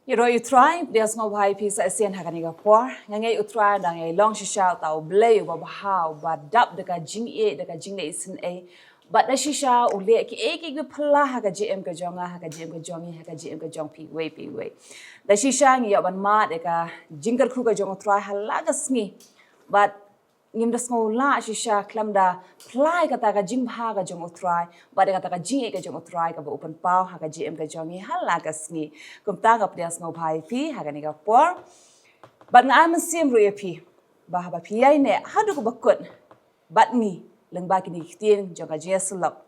Yoro utrai dias ngo bhai pi sa sian hakani ga por ngangai utrai da ngai long shisha tau blei ba bahau ba dap de ka jing e de ka jing ne isin e but da shisha ule ki gu phla ha ga gm ka jonga ha ga gm ka jongi ha ga gm ka jong pi we da shisha ngi ban ma de ka jingar khu ka jong utrai hala ga sngi but ngim das ngo la shisha klamda plai kata ka jing bha ka jong utrai ba de kata ka jing e ka jong utrai ka ba open pau ha ka gm ka jongi hala ka sngi kum ta ka prias ngo bhai pi ha ka ni ka por but nga am sim ru pi ba ba pi ai ne ha du ko bakut but ni leng ba ki ni tien jong ka jeslok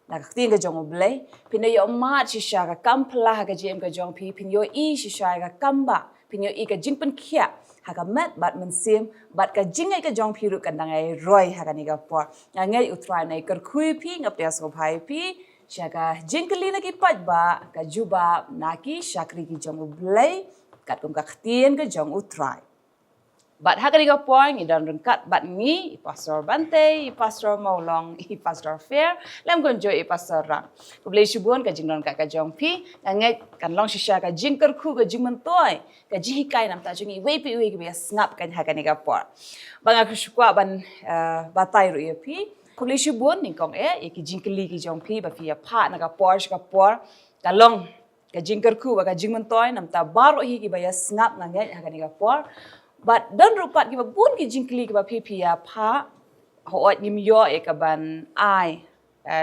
na ka tien ka jong blai pin yo ma shisha ka kam pla ha ka gm ka jong pi pin yo i shisha ka kam ba pin yo i ka jing pen khia haka met bat mensim bat ka jingai ka jong phiru kan dangai roi haka ni ga por ngai utrai nai kar khui phi ngap ya so bhai phi shaka jingkali na ki pat ba ka juba na ki shakri ki jong blai kat kum ka khtien ka jong utrai bat haka ni ga por ngi dan rengkat bat ni pastor bante pastor maulong pastor fair lem gon jo pastor rang ku blai shubon ka jingron ka jong phi ngai kan long shisha ka jingkar khu ka jingman toy ka jihi kai nam ta jungi we pi ki snap kan haka ni ga por banga ku shukwa ban batai ru ye phi ku blai shubon ni kong e ki jingkali ki jong phi ba phi ya pha na ka por ka long ka jingkar khu ba ka jingman toy nam ta baro hi ki ba ya snap na ngai haka ni ga por but don rupat ki ba bun ki jingkli ki ba phi ya pha hoat ngim yo e ka ban ai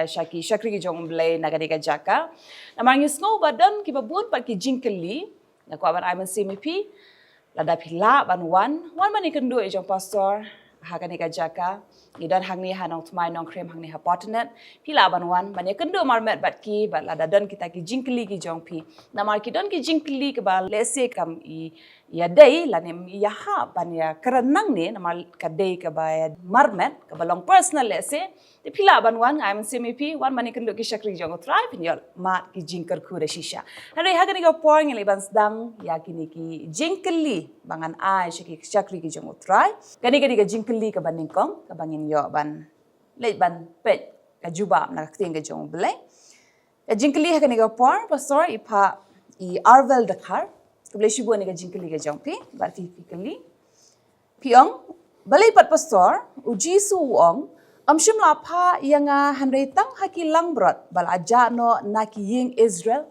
shakri ki jong blai na ka jaka namar ngi snow ba don ki ba bun pat ki jingkli na ko ban ai man simi phi la da phi la ban wan man ni kan do e jong pastor ha ka jaka ni dan hang ni ha nong thmai nong krem hang ni ha potnet phi la ban wan ban ni kan do mar met bat ki ba la da don kita ki jingkli ki jong phi namar ki don ki jingkli ka ba lese kam I ya dei la nem ya ha ban ya karanang ne namal ka dei ka ba marmet ka ba long personal lese te phila ban wan ai man semi pi wan mani kan do ki shakri jong try pin yol ma ki jingkar khu re shisha hare ha gani ga poing le ban dang ya kini ki jingkli bangan ai shakri ki jong try gani ga jingkli ka ban kong ka bangin yo ban le ban pet ka juba na ka ting ga jong blai ka jingkli ha gani ga por pastor ipa I arvel dakhar Kublai shibu ni ka jingkali ka jong pi bat fikali piong balai pat pastor uji su ong amshim la pha yanga hanrei tang haki langbrot bal aja no naki ying Israel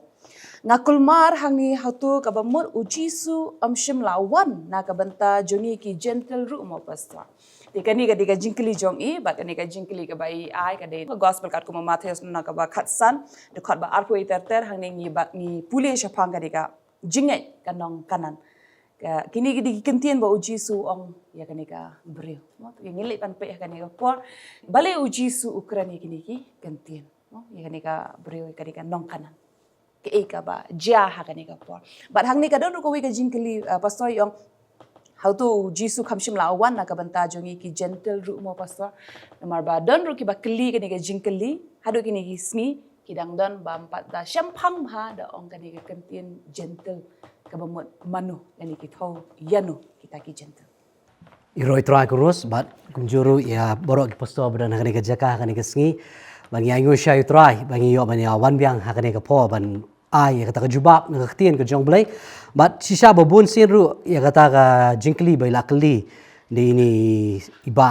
nga kulmar hangi hatu ka bamur uji su amshim la wan na ka banta jongi ki gentle ru mo pastor Dikani ka jingkali jong I bat kani ka jingkali ka bai ai ka de gospel kat ko Matthias na ka ba khatsan de khat ba arpo iter hangi ni ba ni pule shapang ka jingai kanong kanan kini di kentien ba uji su ong ya kani ka breu no to ngilai pan pe kani ka por bale uji su ukrani kini ki kentien no ya kani ka breu kani ka nong kanan ke ka ba ja ha kani ka por but hang ni ka don ko wi ka jingkali pastor yong how to jisu khamshim la wan na ka banta jongi ki gentle ru mo pastor namar ba don ru ki ba kli kani ka jingkali hadu kini ki smi kidang don ba empat da syampang ha da ong kani ka kentien gentle ka bamut manu kani ki thau yanu kita ki gentle Iroi try kurus bat kunjuru ya borok ki posto badan kani ka jaka kani ka sngi bangi ayu shay try bangi yo bani wan biang kani ka po ban ai kata ka jubab na ktien ka jong blai bat shisha babun sin ru ya kata ka jingkli bai lakli ni iba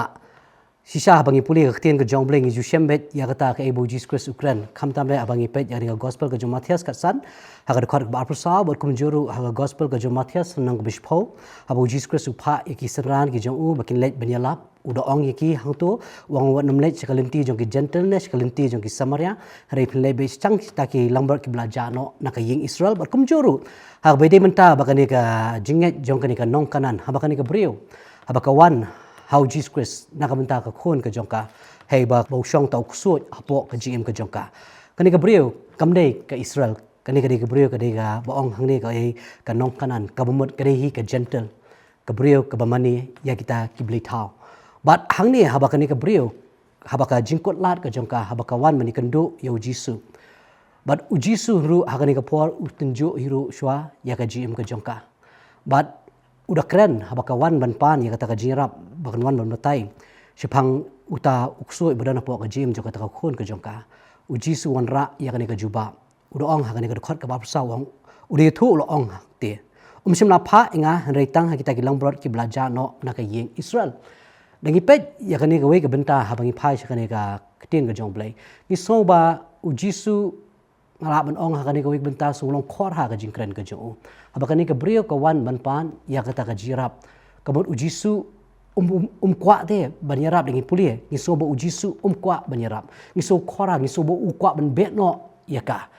Shisha abangi puli ka ktien ka jong bleng ju shembet ya kata ka ebo Jesus Christ Ukraine kam tambe abangi pet ya ringa gospel ka jo Matthias ka san ha ka khot ba prasa bor kum juru ha gospel ka jo Matthias nang bishpho abo Jesus Christ upha ki seran ki jong u bakin let benyalap uda ong ki hang tu wang wat nam let sekalinti jong ki gentleness sekalinti jong ki samaria hari pile be chang ta ki lambar ki blaja no na ka ying Israel bor kum juru ha be de menta bakani ka jinget jong kani ka nong kanan ha bakani ka brio ha bakawan how Jesus Christ nakamenta ka khon ka jongka hey ba bo shong tau ksut apo ka gm ka jongka kani ka brio kamdei ka Israel kani ka brio ka de ga baong hangne ka ei ka nong kanan ka bamut ka hi ka gentle ka brio ka bamani ya kita kibli thau but hangne haba kani ka brio haba ka jingkot lat ka jongka haba ka wan mani kando yo jisu but ujisu ru hakani ka por utunjo hiru shwa ya ka gm ka jongka but udah keren habaka wan ban pan ya kata ka jirap bakan wan ban batai sepang uta ukso badan po ka jim jo kata ka khon ka jongka uji su wan ra ya ka ni ka juba udah ong ha ka ni ka khot ka ba sa wang Udah itu lo ong te. Simla pa inga reitang kita kilang brot ki belajar no nak yeng Israel. Dangi pet ya kani gawe ke benta habangi pai sakani ka ketien ke jong blai. Ni soba ujisu ngalap ong hakani gawe benta sulong khor ha ka jingkren ke jong. Habakani ke brio ke wan ban ya kata ka jirap. Kabut ujisu kwa de banyarap dangi pulie. Ni soba ujisu kwa banyarap. Ni so khora ni soba kwa ban bet no ya ka.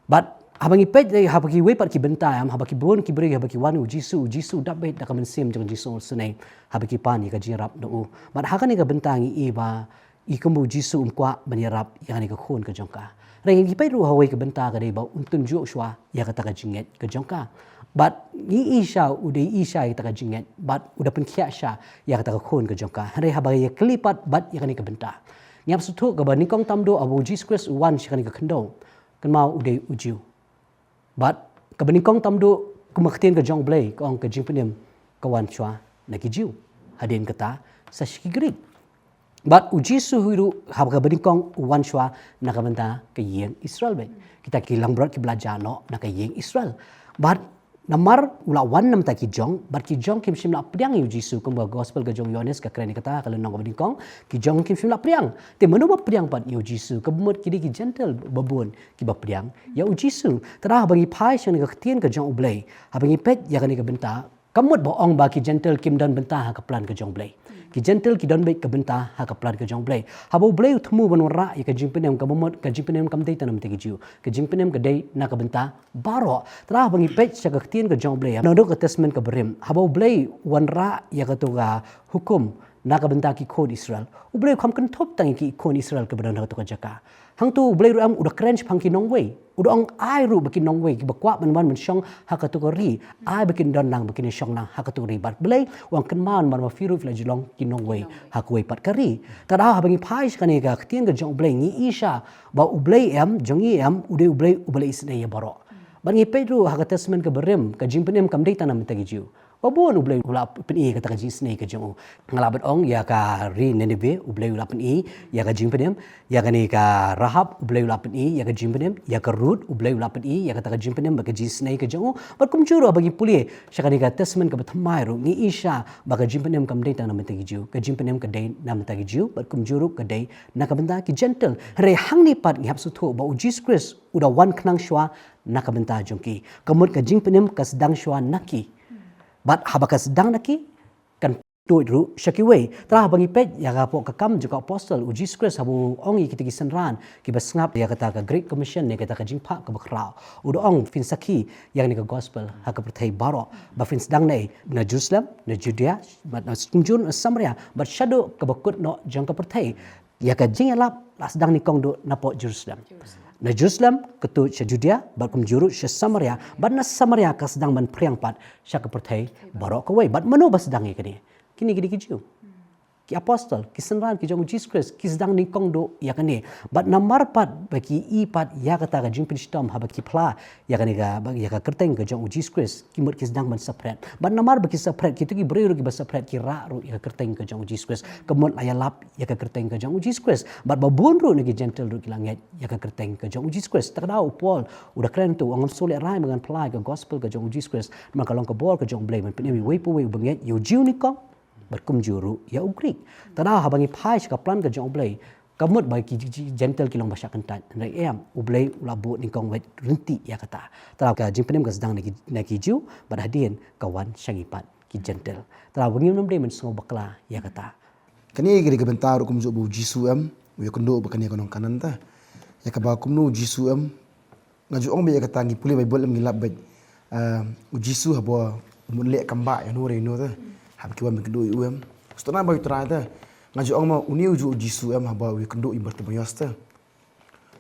But habangi pet habaki we pat ki benta am habaki bon ki beri habaki wan ujisu dapat dak mensim jang jisu sunai habaki pani ka jirap no mat hakani ka benta ngi iba ikumbu jisu kwa banyarap yang ni ka khon ka jongka reng ki pet ru hawe ka benta ka dei ba untun jo shwa ya ka ta ka jinget ka jongka but ni isha udai isha ya ta ka jinget but udah pen khia sha ya ka ta ka khon ka jongka re habagi klipat bat ya ka ni ka benta nyap sutu ka ba ni kong tamdo abu jiskres wan shikani ka khendo kan mau udai ujiu But kabaningkong tamdo kumaktin ka jong blay kong ka jingpenim kawan chwa nakijiu hadin kata sa shikigrig. But ujisu hiru hab kabaningkong wan chwa nakabanta ka yeng Israel bay. Kita kilang berat ki belajar no na ka yeng Israel. But namar ula wan nam ta ki jong but ki jong kim shimla priang ujisu kumba gospel ka jong Yohanes ka kreni kata kalau nang kabaningkong ki jong kim shimla priang. Te manu ba priang pat ujisu kabumut kidi ki gentle babun ki ba priang ya ujisu tara bagi pai shang ka ktien ka jong ublay habangi pet ya kani ka benta kamut ba ong ba ki gentle kim dan benta ha ka plan ka jong blay ki gentle ki don be ka benta ha ka plan ka jong blay habo blay utmu ban ra ya ka jingpenem ka bumut ka jingpenem kam dei tanam te ki jiu ka jingpenem ka dei na ka benta baro tara bangi pet sha ka ktien ka jong blay no do ka testament ka berim habo blay wan ra ya ka to ga hukum na ka benta ki khod Israel ublay kham kan thop tangi ki khod Israel ka badan ha to ka jaka hang tu ublay ru am udah keren phang ki nong wei udah ong ai ru bakin nong wei ki bakwa man shong ha ka to ko ri ai bakin don nang bakin shong nang ha ka to ri bat blay wang kan man firu fla jilong ki nong wei ha ko wei pat kari tada ha bangi pai skani ga ktien ga jong blay ngi isha ba ublay am jongi am udah ublay isne ya baro bangi pedro ha ka testament ka berem ka jingpenem kam dei tanam ta gi jiu Babon ublay ula peni kata ka jisne ka jong ngalabat ong ya ka ri Nineveh ublay ula peni ya ka jingpenem ya ka ni ka Rahab ublay ula peni ya ka jingpenem ya ka Rut ublay ula peni ya kata ka jingpenem ba ka jisne ka jong bar kum juro bagi pulie sya ka ni ka testament ka bathamai ru ni isha ba ka jingpenem kam dei ta nam ta gi jiu ka jingpenem ka dei nam ta gi jiu bar kum juro ka dei na ka benda ki gentle re hang ni pat ngap su tho ba ujis Chris udah wan knang shwa na ka benda jongki kamut ka jingpenem ka sedang shwa naki But habakas sedang naki kan tuit ru syakiwe telah bangi pet ya gapo kakam juga apostle uji skres habu ongi kita kisenran ki basngap ya kata ka Great Commission ne kata ka jingpa ka bakrao udah ong fin saki yang ni ka gospel ha ka pertai baro ba fin sedang nei na Jerusalem na Judea but na Samaria Samaria but shadow ka bakut no jang ka pertai ya ka jingalap la sedang ni kong do na po Jerusalem na Jerusalem ketu sya Judea bakum juru sya Samaria bat na Samaria ka sedang ban priang pat sya ka pertai baro ka wei bat mano ba sedang kini kini kijiu ki apostol ki senran ki jong Jesus Christ ki sedang ni kong do ya kani bat namar pat baki i pat ya kata ka jing pistom ha baki pla ya kani ga ya ka kerteng ka jong Jesus Christ ki mut ki sedang ban separate bat namar baki separate ki tu ki beri ru ki ba separate ki ra ru ya ka kerteng ka jong Jesus Christ kemut aya lap ya ka kerteng ka jong Jesus Christ bat babun ru ni ki gentle ru ki langet ya ka kerteng ka jong Jesus Christ tak dau Paul udah keren tu angam solek rai dengan pla ka gospel ka jong Jesus Christ maka long ka bor ka jong blame pen mi wei pu wei banget yo jiu ni kong berkum juru ya ugrik tada habangi pai ka plan ka jong ublay kamut bagi gentle kilong basya kentat rai am ublay ulabu ni kong wet renti ya kata tada ka jimpenem ka sedang naki jiu badadien kawan syangipat ki gentle tada bangi nom de men so bakla ya kata kani gari ka bentar kum jo bu jisu am ya kondo bakani konong kanan ta ya ka ba kum no jisu am ngaju ong be ya kata ngi puli bible am ngilap bet jisu habo mun le kamba ya no re no ta hab kiwan mikdo uem stona ba utra ta ngaju ong ma uni uju jisu am haba wi kendo i bertemios ta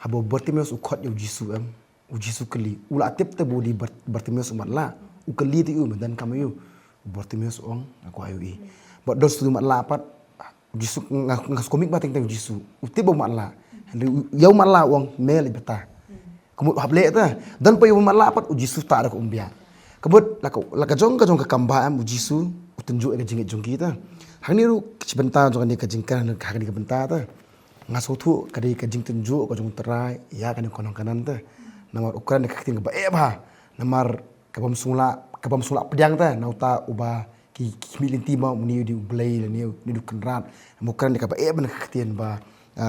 habo bertemios u khot yu jisu am u jisu kali ula tip te bodi bertemios umat la u kali ti u dan kamayu bertemios ong aku ayu i ba dos tu mat la pat jisu ngas komik ba teng jisu u tip mat la yau mat la ong mel beta kemut hab le ta dan pa yu mat la pat u jisu ta da ko umbia kebut la ka jong ka kamba am u jisu tunjuk ke jingit jong kita hang ni ru sebentar jong ni ke jingkan ka ni ke bentar ta ngaso tu ka di ke jing tunjuk ko jong terai ya kan konong kanan ta namar ukuran ka tin ba e ba namar kabam sungla pedang ta nauta uba ki milin tima muni di ublay ni du kenrat mukan de kapa ban ketian ba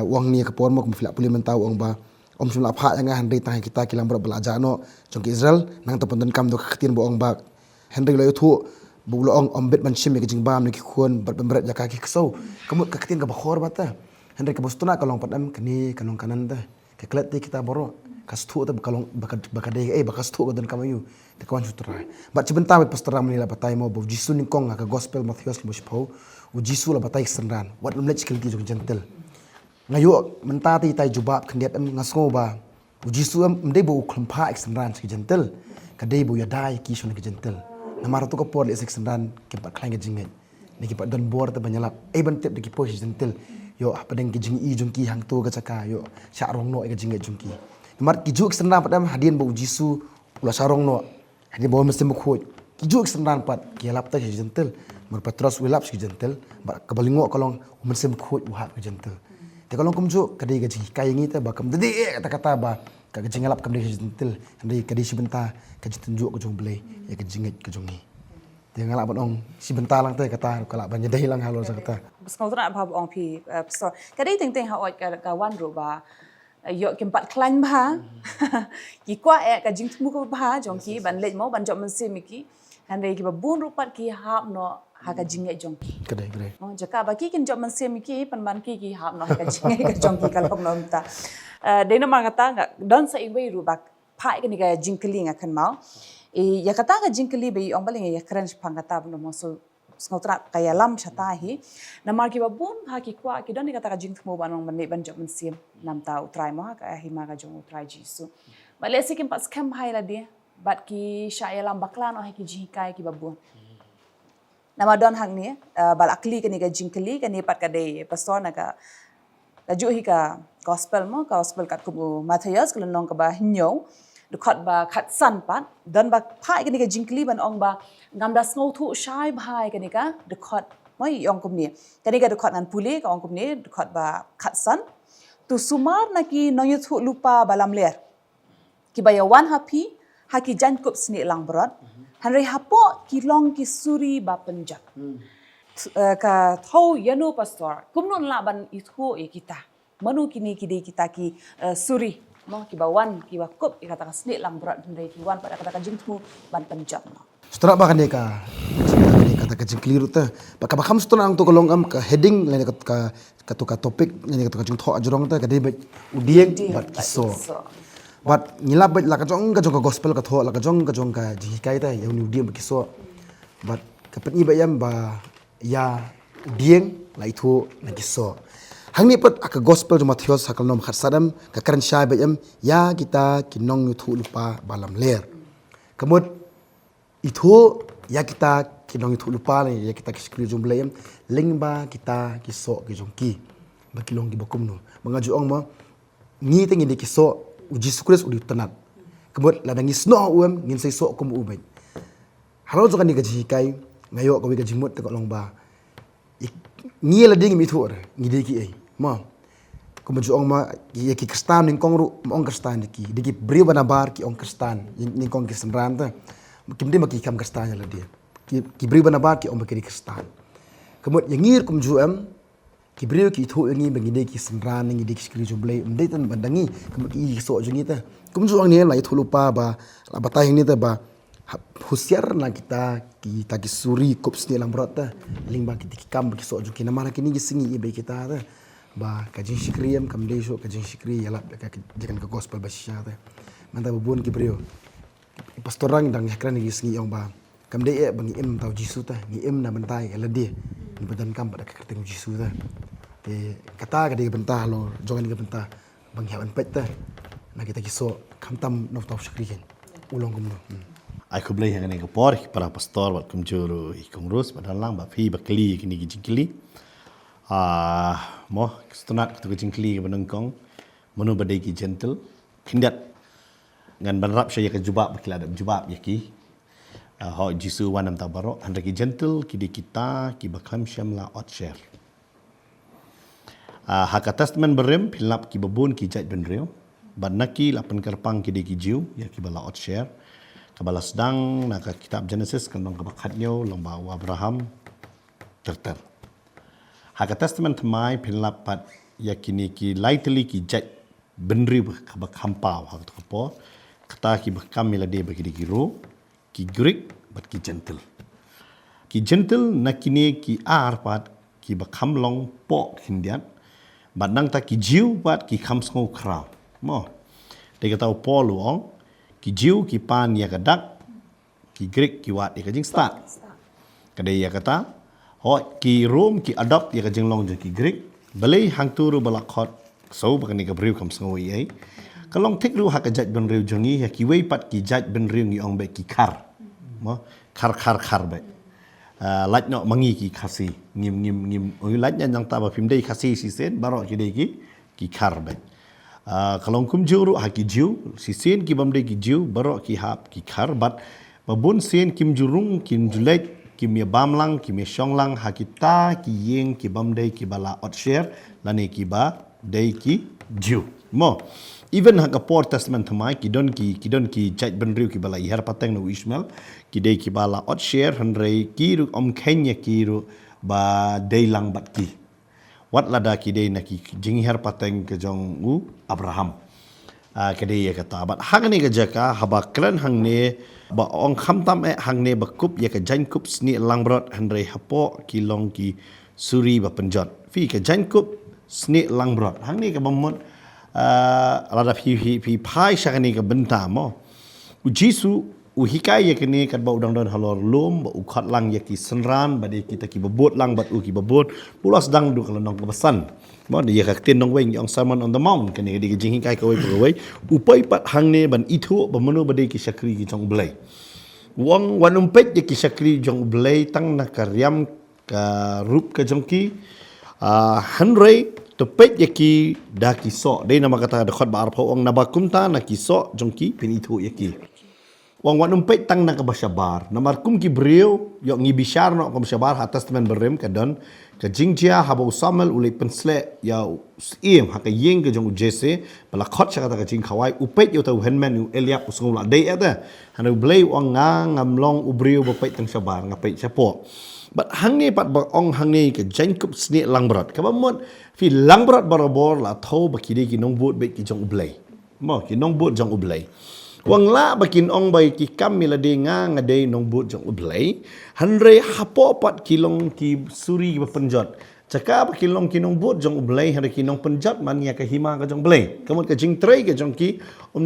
wang ni kapon mo kumfila puli mentau ang ba om sungla pha nga handai tang kita kilang belajar no jong ki Israel nang tapon kam do ketian bo ang ba Henry lo thu bulo ong ombet man shim ke jingbam ni ki khon berat jaka ki kso kamut ka ketian ka bakhor bata Henry ka bostuna kalong padam kani kalong kanan ta ke klet kita boro kastu ta kalong bakadai bakas tu dan kamayu te kawan sutra ba cibenta bet pastora menila batai mo bo jisu ni kong ka gospel Matthews mo sipo u jisu la batai sendran wat lemlech kel ki jong gentle ngayo mentati tai jubab kendiat am ngasngo ba u jisu am mde bo klempa sendran ki gentle kadai bo yadai ki shon ki gentle namar tu ko por le sendran ke pat klang ke jinget ni ki pat don bor ta banyalap ban tep de ki po gentle yo apa deng ki jing i jong ki hang tu ka caka yo sya rong no ke jinget jong ki Mar kijuk sendran padam hadian bau jisu ula sarong no hadian bau mesti mukut kijuk sendran pat kialap ta gentle mar patros wilap si gentle ba kabalingo kalong mesti mukut uhat ke gentle te kalong kumju kadai gaji kai ngi ta ba kam dede kata-kata ba ka gaji ngalap kam de gentle andai kadai si benta kaji tunjuk ke jong blai ya gaji ngai ke jong ni te ngalap ong si benta lang ta kata kalap ban jadai lang halo sa kata Skau tra ba ong pi pastor kadai teng ha oi ka wan ro ba yo kempat klan ba ki kwa ka jing tmu ko ba jong ki ban le mo ban jom se mi ki han re ki ba bun rupat ki hap no ha ka jing jong ki kadai oh jaka ba ki kin jom se mi ki pan ban ki hap no ha ka jing ka jong ki kalom no ta de no ma kata nga don sa iwe ru ba pa ka ni ka jing kli nga kan mau ya kata ka jing kli be ong baling ya kran pang kata no mo so Snautra kaya lam shatahi namar ki babun ha ki kwa ki don ni kata ka jing thmo banong ban ban jom sim nam ta utrai mo ha ka hima ka jong utrai jisu bale sikim pas kam hai la dia bat ki shaya lam bakla no ha ki ji kai ki babun nama don hang ni bal akli ka ni ka jing kli ka ni pat ka de pastor na ka ju hi ka gospel kat ku Matthias ka nong ka ba hinyo dukhat ba khat san pat dan ba phai ka ni ka jingkli ban ong ba ngam da sngo thu shai bhai ka ni ka dukhat moi ong kum ni ka ni ka dukhat nan puli ka ong kum ni dukhat ba khat san tu sumar na ki no yu thu lupa balam ler ki ba yawan happy ha ki jan kup sni lang brot hanre hapo ki long ki suri ba penjak ka thau yano pastor kumnon la ban ithu e kita manu kini kide kita ki suri mo kibawan kiba kup ikata kasni lang berat dari kiwan pada kata kajing tu ban penjam no setelah bahkan dia kata kajing keliru ta baka bakam setelah ang tu kolong am ka heading lain ka topik lain ka kajing tho ajrong ta ka de udieng bat kiso bat ngilap bat la ka jong ka gospel ka tho la ka jong ka ji kai ta ya ni udieng kiso bat ka pen iba yam ba ya udieng la itu na kiso Hang ni pat aka gospel juma Matthews hakal nom khatsadam ka karan syai bayam ya kita kinong itu lupa balam ler. Kemud itu ya kita kinong itu lupa ya kita kiskri jumlayam lingba kita kisok ki jongki bakilong ki bokum no. Mangaju ong mo ni tengi di kisok uji sukres udi tenat. Kemud ladang isno uam ngin sai sok kum ubay. Haro jokan ni gaji kai ngayo ka wi gaji mut te ko longba. Ni la ding mi thu ngi de ki ai. Ma kumaju ong ma ki kristan ning kong ru ong kristan ki diki bri bana bar ki ong kristan ning kong kristan ta kimde ma ki kam kristan la dia ki bri bana bar ki ong bakri kristan kemut yangir kumju am ki bri ki thu ngi bangi de ki sendran ngi de ki skri jumble mde tan bandangi kemut ki so jungi ta kumju ong ni la thu lupa ba la batay ni ta ba husiar na kita ki suri kup sni lang brota lingba ki kam ki so jungi na mara kini gi singi ibe kita ta ba kajing shikriyam kam deso kajing shikri yalap ka jakan ka gospel basya ta manta bubun ki brio pastorang dang yakran ni gisngi ong ba kam de bangi im tau jisu ta ni im na bentai ala dia ni badan kam pada ka keteng jisu ta kata ka de bentah lo jongan ka bentah bangi haban pet ta na kita kiso kam tam no tau shikri ken ulong kum no ai ko blai hangane ka por para pastor wat kum juru ikum rus badalang ba fi bakli kini gijingkli mo stunat tu jingkli benengkong menu badai ki gentle kindat ngan banrap saya ke jubab bakila ada jubab yaki ho jisu wanam tabaro andra ki gentle ki di kita ki bakam syamla ot share hak testament berem pilap ki babun ki jat benreo banaki lapan kerpang ki di ki jiu ya ki bala ot share Kabalas dang nak kitab Genesis kandong kabakhatnyo long bawa Abraham terter. Haka testament mai pinlapat yakini ki lightly ki jet benri kabak hampau hak po kata ki bakam milade bagi giro ki Greek bat ki gentle. Ki gentle nakini ki pat ki bakam long po hindian bat nang ta ki jiu bat ki kam sngo kraw. Mo. Dia kata po luong ki jiu ki pan ya kadak ki Greek ki wat ya kajing start. Kadai ya kata ho ki Rome ki adopt ya kajing long je ki Greek balai hang turu balakot so bakani ka briu kam sngo ai. Kalong tik ru hak jaj ben riu jongi ya ki wei pat ki jaj ben riu ngi ong be ki kar. Mo kar be. Laj no mangi ki khasi ngim laj yang ta ba phim dei khasi si sen baro ki dei ki kar be. Kalau kum juru haki jiu, si sen ki bamde ki jiu, baro ki hap ki kar bat, babun sen kim jurung, kim julet, kim ya bamlang, kim ya shonglang, haki ta ki yeng ki bamde ki bala otshare, lane ki ba day ki jiu. Mo, even haka Port Testament thamai ki don ki jaj benriu ki bala ihar pateng no Ishmael, ki day ki bala otshare, handrei ki ru om Kenya ki ru ba day lang bat ki. Wat lada kidei naki jinghar pateng ke jong u Abraham. Kidei ya kata bat hang ni ke jaka haba klan hang ne ba ong khamtam hang ne ba kup ya ke jan kup sni langbrot handrei hapo ki long ki suri ba penjot. Fi ke jan kup sni langbrot. Hang ni ke bamut lada fi pai syakani ke bentamo. U Jisu uhikai ya kini kat ba udang don halor lum ba ukhat lang ya ki senran ba de kita ki bobot lang bat u ki bobot pulas dang du kalau nong kebesan mo dia ka tin nong weng yang Sermon on the Mount kini di jing kai kawai pegawai upai pat hang ne ban itu ba menu ba de ki sakri ki jong blai wong wan umpet ya ki sakri jong blai tang na karyam ka rup ka jong ki hanrei tepet ya ki da ki so de nama kata de khot ba arpho ong na ba kumta na ki so jong ki pin itu ya ki wang wan umpet tang na kabasyabar. Namar kum ki beriu yok ngi bishar no kabasyabar hat testament berem kadon ke jingjia haba usamal ule pensle ya iem haka yeng ke jong jese bala khot chaka ka jing khawai upet yo tau henman u eliap usung la dei ada hanu blei wang ngam long ubriu bapet tang syabar ngapet chapo but hang ni pat ong hang ni ke jankup sni langbrot ka bamot fi langbrot barabor la thau bakide ki nong bot be ki jong ublei mo ki nong bot jong ublei wang la bakin ong bai ki kam milade nga dei nong but jong ublei hanre hapo pat kilong ki suri ba penjot caka bakin long ki nong but jong ublei hanre ki nong penjot man ya ka hima ka jong blei kamot ka jing trei ka jong ki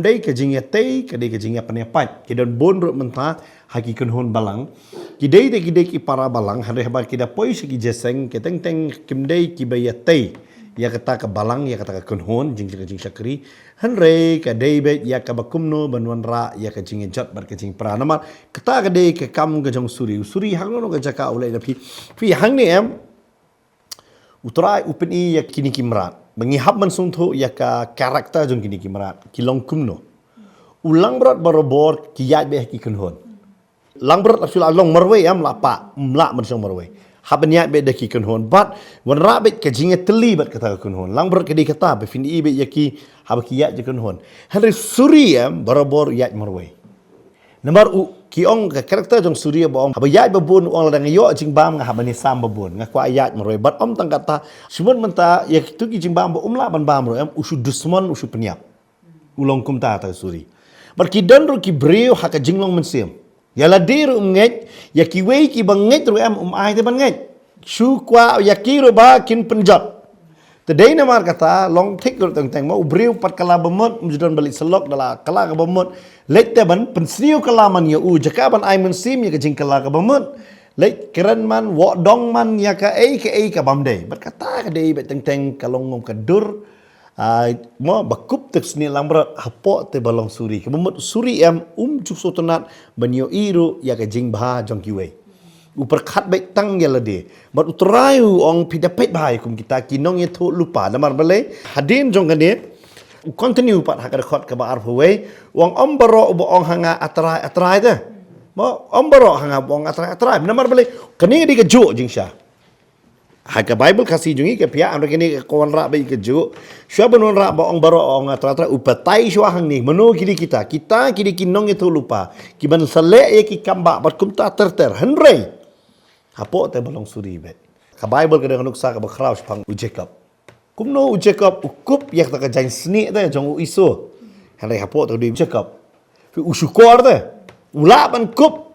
dei ka jing ya tei ka dei ka jing ya panepat ki don bon ro menta haki kunhon balang ki dei ki para balang hanre ba ki da poi ki jeseng ke teng kim dei ki ba ya tei ya kata ke balang ya kata ke kunhon jing sakri hanre ka debet ya ka bakumno banwan ra ya ka jing jot bar ka jing pranama kata ka de ke kam ka jong suri hang no ka jaka ulai na fi hang ni em utrai upeni ya kini kimrat mengihap mansung tho ya ka karakter jong kini kimrat kilong kumno ulang berat barobor ki ya be ki kunhon lang berat asul along marwe am la pa mla mansung marwe habnya be de ki kunhon bat wan rabet ke jinge teli bat kata kunhon lang ber ke di kata be fin ibe yaki hab ki ya je kunhon henry surya barabor ya marwe nomor u ki ong ka karakter jong surya ba ong hab ya ba bun ong la yo jing bam nga hab ni sam ba bun nga kwa ya marwe bat om tang kata simun menta ya tu ki jing bam ba la ban bam ro em usu dusman usu penyap ulong kum ta suri bar ki dan ro ki breu ha ka jinglong mensim ya la dir nget ya ki wei ki banget ru am ai te banget shu kwa ya ki ru ba kin penjot tedai na mar kata long thik ru teng teng mau briu pat kala bemot mujudon balik selok dala kala ka bemot let te ban pensriu kala man ya u jaka ban ai men sim ya ka jing kala ka bemot let keren man wo dong man ya ka ka bamde bat kata ka dei bet teng teng kalong ngom ka dur mo bakup tek sni lambrat hapo te balong suri kemut suri em cuk sotonat banyo iru ya ka jing bha jong kiwe upar khat bai tang ya lade bat utrayu ong pidapet bhai kum kita kinong ye tho lupa lamar bale hadin jong kane continue pat hakar khot ka ba arpwe wong om baro bo ong hanga atrai te mo om baro hanga bong atrai namar bale kani di ka jo jing sha Haka Bible kasih jungi ke pihak amra kini kawan rak baik keju. Syua benon rak ba ong baro ong atra upatai syua hang ni menu kiri kita kiri kinong itu lupa. Kiban selek ye ki kambak bat kum ta terter henrei. Hapo te balong suri be. Ka Bible kada kanuk sa ka ba kraus pang u Jacob. Kumno u Jacob ukup yak ta ka jain sni te jong u iso. Henrei hapo ta di Jacob. Fi u syukur te. Ula ban kup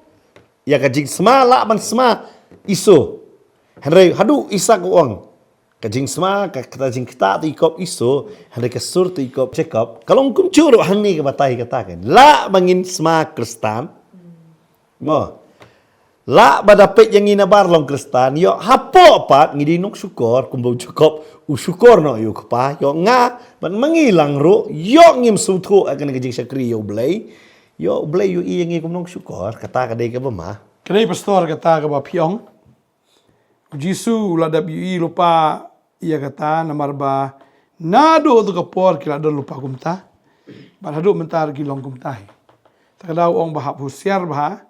ya ka jing sma la ban sma iso. Henry hadu Isak uang. Kajing sma kata jing kita tu ikop iso, Henry kesur tu ikop Jacob. Kalau kum curu hang ni ke batai katakan. La bangin sma Kristan. Mo. La badapet yang ina bar long Kristan, yo hapo pat ngidi nok syukur kum bau Jacob u syukur no yo kepa yo nga ban mengilang ro yo ngim sutu akan kajing sakri yo blay. Yo blay yo i ngi kum nok syukur kata kadai ke bema. Kadai pastor kata ke ba piong. Jisu ladap yu lupa ia kata namar ba nado tu kapor kila ada lupa kumta. Ba hadu mentar kilong kumtai. Takadau ong bahap husiar bah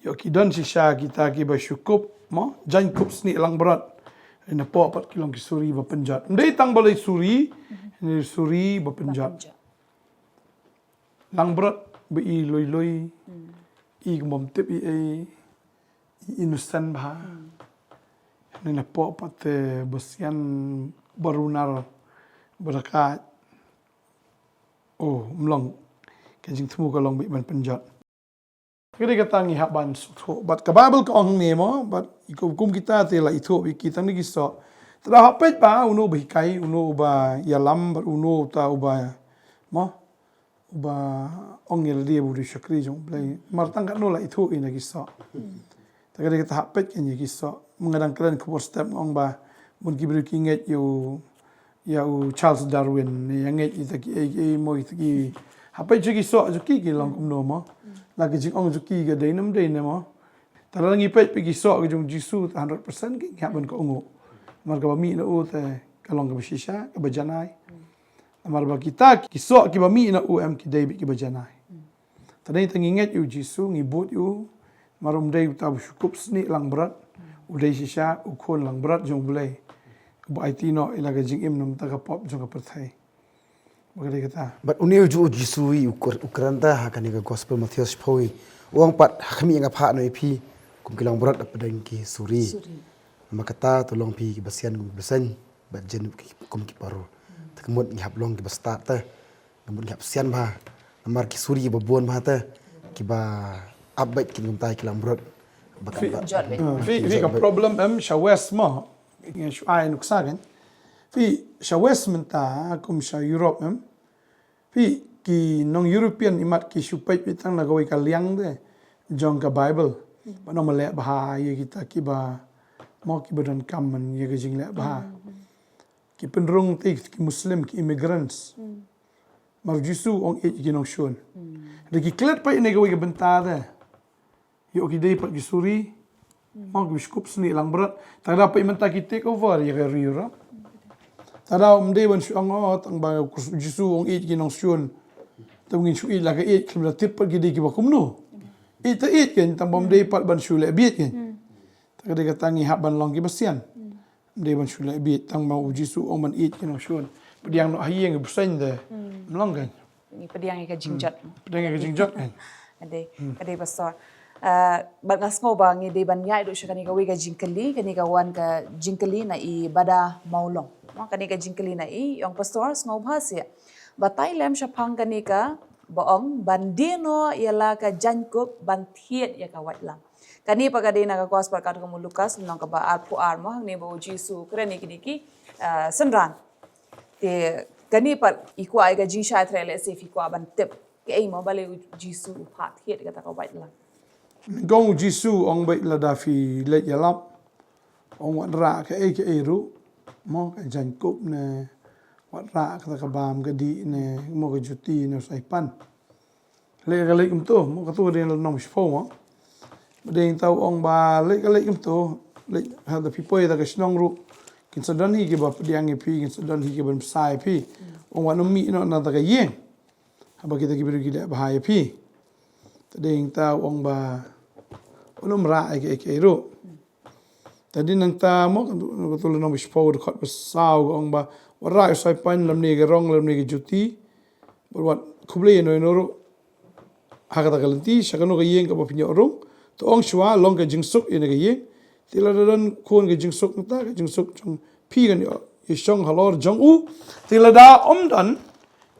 yo kidon sisa kita ki ba syukup mo jan kup sni lang berat. Ina po 4 kilong kisuri ba penjat. Ndai tang balai suri ni suri ba penjat. Lang berat be loi i gumom tip i inusan bah. Nina po pate besian barunar berakat. Oh, melong. Kajing temu kalong ban penjat. Kira kata ngi haban suto. Bat ka Bible ka ong nemo, bat ikum kita te la itu kita ni giso. Tra hapet ba uno bikai uno ba yalam bar uno ta uba mo uba ong yel dia budi syakri jong play. Martang kan no la itu ina giso. Takada kita hapet kan ye giso. Mengadang-kadang ke step ngong ba mun kibri kinget yo Charles Darwin yang nget itaki mo itaki hapai juki so juki ki long kumno mo lagi jing ong juki ga dai nam mo tarang ipet pigi so ga jung jisu 100% ki ngaban ko ungu marga ba mi na u te kalong ga bishisha ga bajanai amar ba kita ki so ki ba mi na u am ki dai ki bajanai tadai tanginget yu jisu ngibut yu marum dai ta syukup sni lang berat udai sisa ukon lang berat jong bulai ba itino ilaga jing im nam ta pop jong perthai bagari kata But unil ju jisui ukranta hakani ka gospel Matthias phoi uang pat hakami nga pha no ipi kum kilang berat apadang ki suri makata tolong pi ki basian kum besan ba jen kum ki paro takmut ngap long ki basta ta ngamut ngap sian ba namar ki suri ba bon ba ta ki ba abait ki ngum tai kilang berat fi ka problem am shawes mo ngi shu ai nuksagan fi shawes menta kum sha Europe am fi ki nong European imat ki shupai pitang na gawai ka liang de jong ka Bible ba no male bah ye kita ki ba mo ki badan kam man ye ga jing le bah ki penrung ti ki muslim ki immigrants mar jisu ong e ki nong shun de ki klet pa ne gawai ka benta de yo ki dei pat ki suri mau ki skup sni lang berat tak dapat menta ki take over ye ka Europe tada mde ban shu angot ang ba jisu ong e ki nong shun tawngin shu ila ka e ki la tip pat ki dei ki ba kumno ita it ken tam bom dei pat ban shu le biet ken tak de ka tangi hab ban long ki basian dei ban shu le biet tang mau jisu ong ban it ki nong shun pediang no hayeng busan de mlong kan Ni pediang ka jingjat. pediang ka jingjot kan Ade pastor. Bat ngasngo ba ngi de ban nyai do shakani ka wiga jingkali kani ka wan ka jingkali na i bada maulong. Ma kani ka jingkali na i yung pastor sngo bhasia. Batai lem shapang kani ka boong bandino yala ka jankup ban thiet ya ka watlang. Kani pa kadina ka gospel ka mo Lukas nong ka ba arpu armo ni bo Jisu krani kini ki senran. Te kani pa ikwa ai ka jinsha trele se fi kwa ban tip ke ai mo bale Jisu phat thiet ka ta ka watlang. Gong jisu ong bai la da fi le yalap ong wat ra ka e ru mo ka jan kup ne wat ra ka bam ka di ne mo ka juti ne sai pan le ka le kum to mo ka tu de nom shfo mo de tau ong ba le ka le kum to le ha da pi poi da ka snong ru kin sa dan hi ki ba diang e pi kin sa dan hi ki ban sai pi ong wa no mi no na da ka yen ha ba kita ki biru ki da ba ha pi tadeng tau ong ba unum ra ai ke ru Tadi nang ta mo kan tu nang bispo de khot besau ong ba warai sai pan lam ni ge rong lam ni ge juti wat khuble no no hakata galanti shakano ge yeng ka ba pinyo rong to ong shwa long ge jingsuk ina ge yeng tila dan khon ge jingsuk ta ge jingsuk chung pi gan yo shong halor jong u tila da dan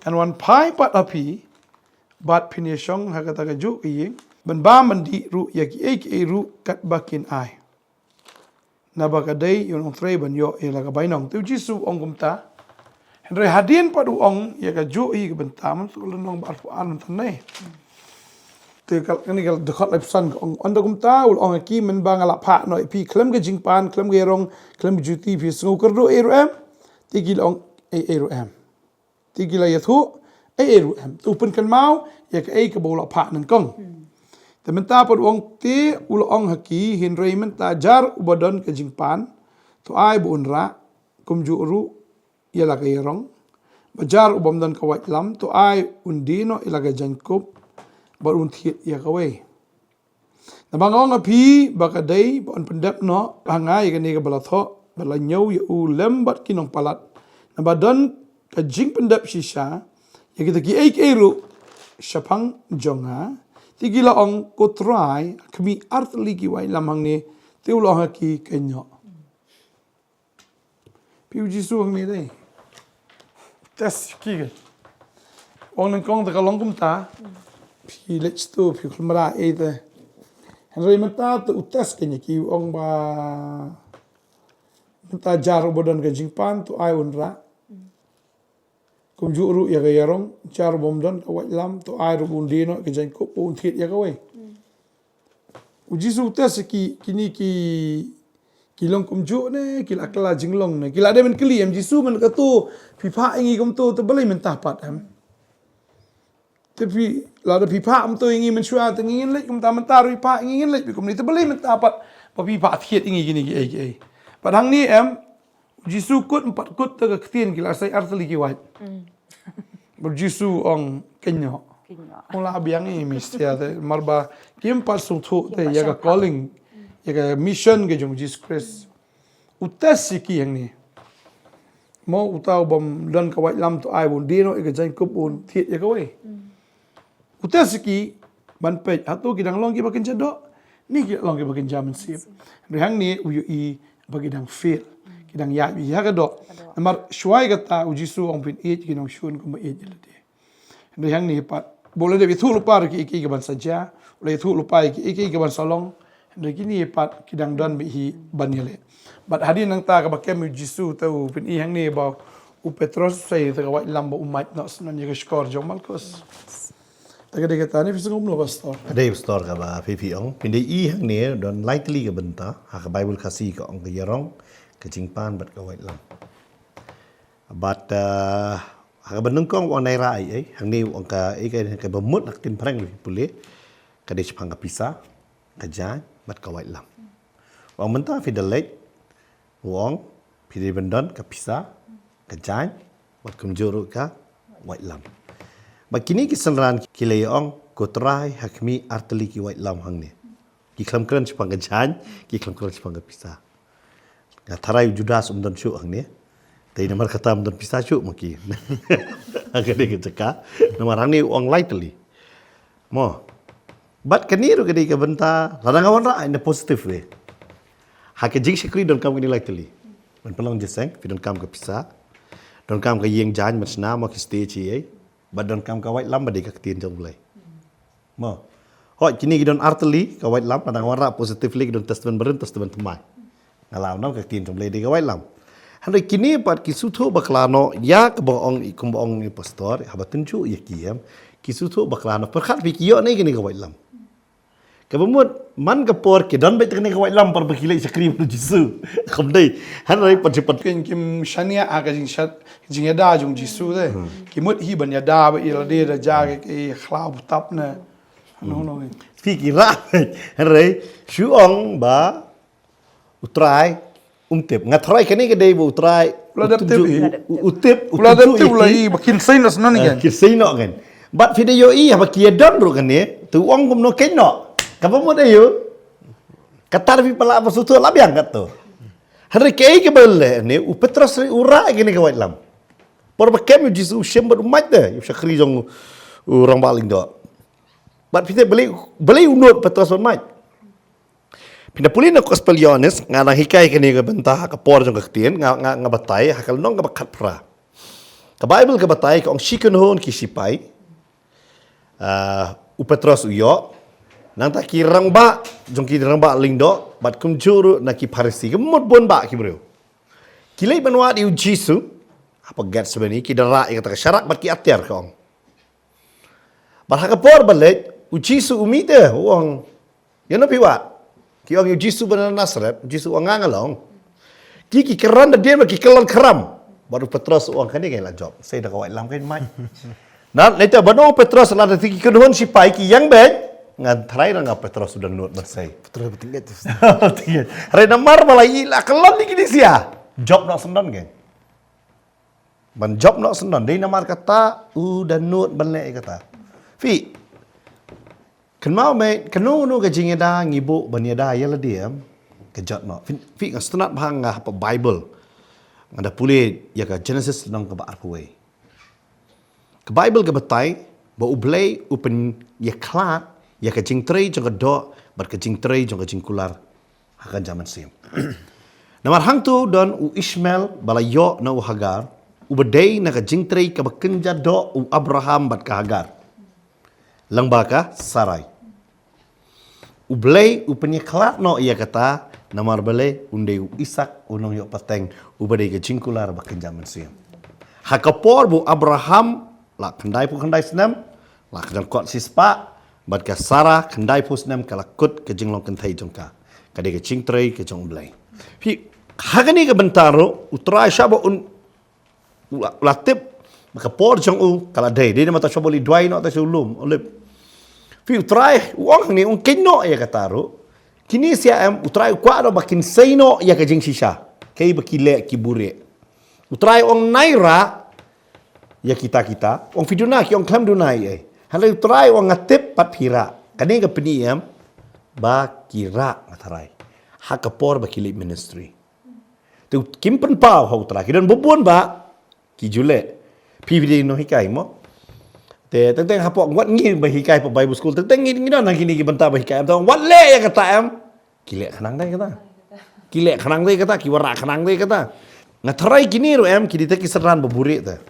kan wan pai pat api bat pinye shong hakata ge ju ge yeng ban ba man di ru ya ki ru kat bakin ai na bakadai yon ong trei ban yo ila ka bainong tu jisu ong kumta henry hadin padu ong ya ka ju i ka bentam tu lenong bar an tan nei te kal ni kal de khot lep san ong on da kumta ul ong ki men bang ala pha noi pi klem ge jingpan klem ge rong klem juti pi sngu kardo eru em ti gil ong eru em ti gil ya thu eru em tu pen kan mau ya ka ka bola pha nan kong Tementa pod wong ti ulo ong haki Henry menta jar ubadon ke jingpan to ai bu unra kum juru yala ke yerong bajar ubam dan kawat lam to ai undino ila ke jankup bar unthit ya kawai na bangong api bakadai bon pendap no hangai ke ni ke balatho balanyau ya u lembat kinong palat na badan ke jing pendap shisha ya kita ki ek eru syapang jonga Tigila ong kotrai kami art ligi wai lamang ni tiulah ki kenyo. Piu jisu ang ni dai. Tes ki. Ong nang kong ta kalong kumta. Pi let's to pi kumara ete. Henry mata tu utas kenya ki ong ba mata jaru bodan ke jingpan tu ai unra. Kum juru ya ke yarong jar bomdon ka wai lam to ai ru undino ke jan ko pun thit ya ka wai ujisu tes ki kini ki long kum ju ne ki la kala jinglong ne ki la de men kli em jisu men ka tu pi pha ingi kum tu balai men ta pat am te pi la de pi pha am tu ingi men shwa te ingi le kum ta men ta ru pha ingi le pi kum ni te balai men ta pat pa pi pha thiet ingi kini ki ai padang ni em jisu kut empat kut te ka ktien ki la sai artli ki wai Berjisu ong kenyo. Ong la biang ini mistia te marba kim pas sung thu te ya ka calling ya ka mission ke jong Jesus Christ. Utas siki yang ni. Mo utau bom dan ka wai lam to ai bun dino e ka jan kup un thiet ya ka wei. Utas siki ban pe atu kidang long ki bakin jado ni ki long ki bakin jaman sip. Rihang ni uyu i bagi dang feel. Kidang ya ka do namar shwai kata ujisu ong pin it kinong shun ko it jelade ndo yang ni pat boleh de thu lupa ki ki ban saja boleh thu lupa ki ban solong ndo kini pat kidang don bi hi banile but hadin nang ta ka bakem ujisu tau pin i hang ni ba u petros sai ta wa lamba umat no snon ye skor jong malkos taga de kata ni fisung umlo pastor Ada pastor ka ba pipi ong pindi i hang ni don likely ka benta ha ka Bible kasi ka ong ka yarong kejingpan bat ka wait lam but ha benung kong wang nai rai ai hang ni wang ka ka bemut nak tin prang pule ka de chpang ka pisa ka jan bat ka wait lam wang menta fidelek wang pide bendon ka pisa ka jan bat kum juru ka wait lam bakini ki sanran ki le ong ko trai hakmi artli ki wait lam hang ni ki klam kran chpang ka jan ki klam kran chpang ka pisa Nga tarai Judas umdan syuk hang ni. Tapi nomor kata umdan pisah syuk mungkin. Agak dia keceka. Nomor hang ni uang lightly. Mo. But keniru ke dia ke benta. Radang awan ra in a positive way. Hake jing sekri don kam ke ni lightly. Man pelong jeseng. Fi don kam ke pisah. Don kam ke yeng jan macna mo ke stage ai. But don kam ke white lam badai ke ketien jong mulai. Mo. Hoi kini ke don artli ke white lam. Radang awan ra positively ke don testament beren testament temai. Ngalau nam ka tin jomle de ka wai lam handai kini pat kisutho baklano ya ka bong ikum bong ni pastor habatun chu ya kiam kisutho baklano perkhat bi kiyo nei kini ka wai lam ka bumut man ka por ke don bet kini ka wai lam par bakile sakri bu jisu kham dei handai pat pat ken kim shania aga jing shat jing da jong jisu de kimut hi ban ya da ba ila de da ja ke khlau tap na no fi kira handai shu ong ba utrai umtip ngatrai kani ke dei bu utrai utip ulai bakin sai nas non igen kisai no kan bat video i ha bakia don ru kan ni tu ong kum no ken no ka ba mo dei yo Kata vi pala bersutu labiang kata. Hari kei ke bele ni u Petrus ura gini ke white lam. Por bekem Jesus shember umat dah. You syakri jong orang baling do. But kita beli unut Petrus umat. Pindah pulih nak Gospelionis ngarang hikai kini ke bentah ke por jong ketien ngabatai hakal nong ngabakat pra. Ke Bible ke batai ke ong shikun hon ki sipai. U Petrus uyo. Nang tak kirang ba, jong kirang ba lingdo, bat kum juru nak ki parisi, kemud bon ba ki bro. Kilai benwa di Jisu, apa gat sebenarnya ki dara kata syarak bat ki atiar kong. Bat hakapor balik, Jisu umite wong. Ya no piwa. Ki ong Jisu benar Nasret, Jisu ong ngangalong. Ki keran dia ki kelon keram. Baru Petrus wong kan dia lah job. Saya dah kawai lam kan mai. Nah, nanti bano Petrus lah nanti ki kedon si pai ki yang baik. Ngan try na nga Petrus sudah nuot bersai. Petrus bertingkat tu. Rena mar malai la kelon ni kini sia. Job nak sendan geng. Man job nak sendan. Dia namar kata udah nuot balik kata. Fi. Kenal me kenu nu kejing eda ngibu baniada ya la dia. Kejat no. Fi ngas tenat bahang apa Bible. Ada pulih ya ka Genesis nang ke arpuai. Ke Bible ke betai ba ublay upen ya klat ya kejing tray jong kedok, bar kejing tray jong kejing kular akan zaman sim. Namar hang tu don u Ishmael balayo na u Hagar, u bedai na kejing tray ka bekenja do u Abraham bat ka Hagar. Lang baka Sarai. U belai u penyeklat no ia kata namar belai unde u Ishak unong yo pateng u bedai kejing kular bat zaman sim. Hakapor bu Abraham la kendai pu kendai senam, la kendai kuat sispa bat ka Sarah kendai pusnam kalakut ke jinglong kentai jongka kade ke cingtrai ke jong blai pi hagani ke bentaro utra syaba un latip maka por jong u kala dai dia mata syaba li duai no ta sulum olip pi utrai wong ni un kenno ya kataro kini sia am utrai kwa do bakin seino ya ke jing sisa kai bakile ki bure utrai ong naira ya kita ong viduna ki ong klam dunai Halai try wang ngatip pat pira. Kani ke peniem ba kira ngatarai. Hakapor ba kilip ministry. Tu kimpen pau hau try. Kidan bubun ba ki jule. PVD no hikai mo. Te teng hapok wat ngi ba hikai pa Bible school. Teng ngi nang kini ki benta ba hikai am tong wat le ya kata am. Kilek khanang dai kata. Kilek khanang dai kata ki wara khanang dai kata. Ngatarai kini ro am ki diteki seran baburi ta.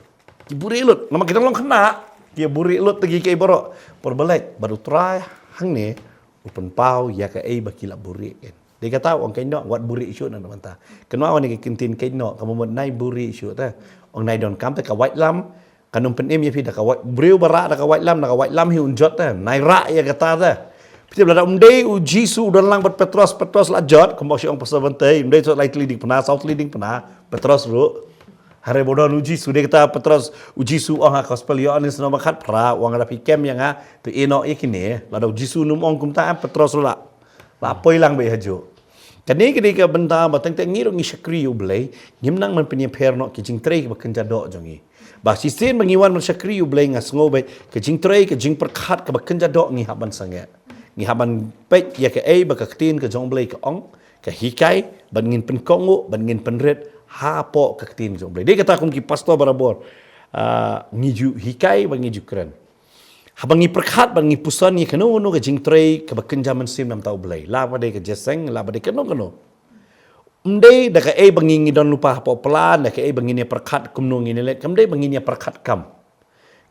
Ki buri lut nama kita long kena. Dia buri lut tegi kai borok perbalik baru try hang ni open pau ya ka ai bakila buri kan dia kata orang kai nok wat buri isu nan manta kenwa ni kentin kai nok kamu mod nai buri isu ta orang nai don kam ta ka white lam kanum pen em ya pi da ka white breu bara da ka white lam hi unjot ta nai ra ya kata ta piti blada umdei u Jisu dan lang bat Petrus la jot kemo si ong pasal bantai umdei so light leading pernah south leading pernah Petrus ru Hari bodoh uji sudah kita Petrus uji su orang Gospelio ni senang makat pra orang ada pikem yang tu enok ikini lalu uji su num orang kumta Petrus la apa hilang bayi hajo kini ketika benda batang tak ngirung ni syakri ublay ngimnang man punya perno kejing tray bekerja dok jongi bah sisin mengiwan man syakri ublay ngas ngobai kejing tray kejing perkat ke bekerja dok ni haban sangat ni haban baik ya ke ai bakaktin ke jong blay ke ong ke hikai bangin penkongo bangin penret hapo kaktin jong blay dia kata kum ki pastor barabor ngiju hikai bang ngiju keren habangi perkhat bang ngipusan ni keno no ke jingtrai ke bakenjaman sim nam tau blay la bade ke jeseng la bade keno umdei da ka bang ngi don lupa hapo pelan da ka bang ni perkhat kum no ngi let kamdei bang ni perkhat kam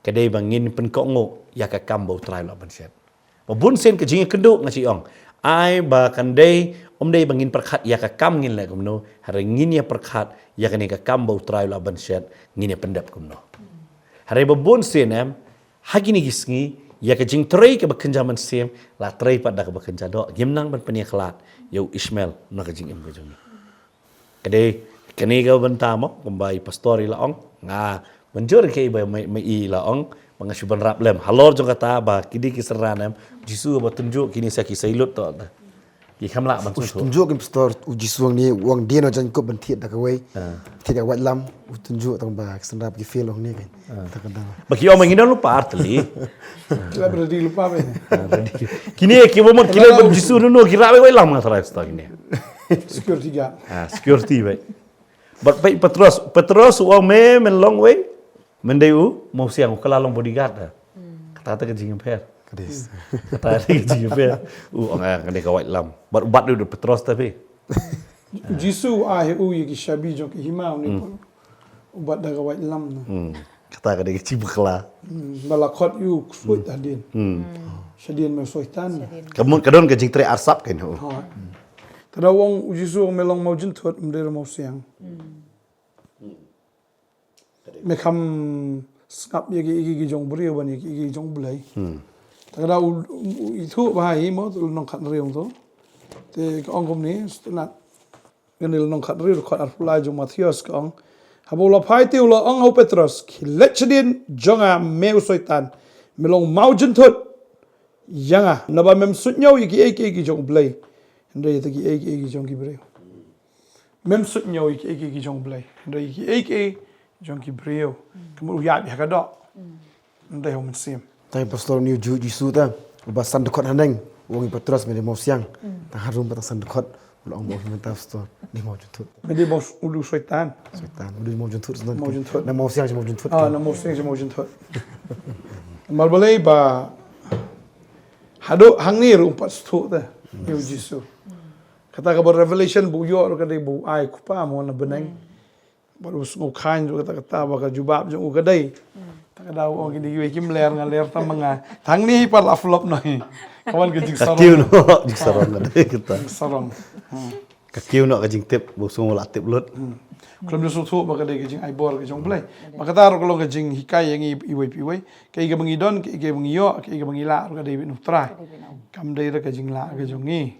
kadai bang ngin penkongo ya ka kam bau trai la ban set babun sen ke jingi kenduk ngaci ong ai ba kandai umdei bangin perkhat ya ka kam ngin le kumno hari ngin ya perkhat ya ka ni ka kam bau trai la ban set ngin ya pendap kumno hari babun senem hagini gisngi ya ka jing trai ke bekenjaman sem la trai pada ka bekenja do gimnang ban penia kelat yau Ishmael na ka jing em ka kadai kani ka bentamo kumbai pastori la ong nga menjur ke ba mai la ong mangasuban rap lem halor jong kata ba kidi kiseranam Jisu ba tunjuk kini sa kisailut to Ki kamla ban su tunjuk kim pastor uji suang ni uang dia no jan ko ban thiet da ka wei thiet ka wat lam tunjuk tong ba sendap ki feel ong ni kan ta kan da Bagi orang ingin lupa artli. Kila berarti lupa be. Kini ki mo kila ban jisu no kira wei lam ngatara sta kini. Security guard. Security wei. But pai Petros uang me men long way. Mendeu mau siang kala long bodyguard. Kata ke jing per. kades Kata ke jing per. Orang kene ka white lam. But ubat du Petros tapi. Jisu ye ki shabi jo ki hima ni pun. Ubat daga white lam na. Kata ke jing bekla. Malakot yu suit adin. Shadin me soitan. Kamu kadon ke jing tre arsap kan. Tada wong Jisu melong mau jin thot mder mau siang. Me kam skap ye ki jong brio ban ye ki jong blai. Tada itu bahai mo nong khat riong to. Te ong kom ni stunat ngenil nong khat rio khat arpulai jong Matthias kong. Habola phai tiu lo ong ho Petrus ki lechadin jonga meu soitan melong mau jin thot. Yanga naba mem sutnyau ye ki jong blai. Ndai ta ki ki jong ki brio. Mem sutnyau ki jong blai. Ndai ki jong ki brio. Kamu ya bi ka do. Ndai ho men sim. tai pastor ni ju jisu ta ba san dekot haneng wong Petrus me mo siang ta harum ba san dekot long mo minta pastor ni mo juntut Medi mo ulu soitan. setan udah mo juntut Mau juntut. na mo siang mo juntut Na mo sing mo jin thot. Malbalai ba hado hangni ru pat stu ta. Yu Jisu. Kata ka revelation bu yo ka dei bu ai kupa mo na beneng. Baru ngo khain ru kata ba ka jubab jong ka dei. Ta ka daw ong di kim ler nga ler ta mga. Thang ni par la flop noi. Kawan ke jing Kakiu sarong. no jing sarong kan kita. Sarong. Kakiu no ka jing tip busung la tip lut. Kalau dia suatu maka dia kejing aibor kejong belai. Maka taruh kalau kejing hikai yang iwai piwai, kaya iga mengidon, kaya iga mengiyo, kaya iga mengila, kaya dia nutrai. Kam dia kejing la kejong ni.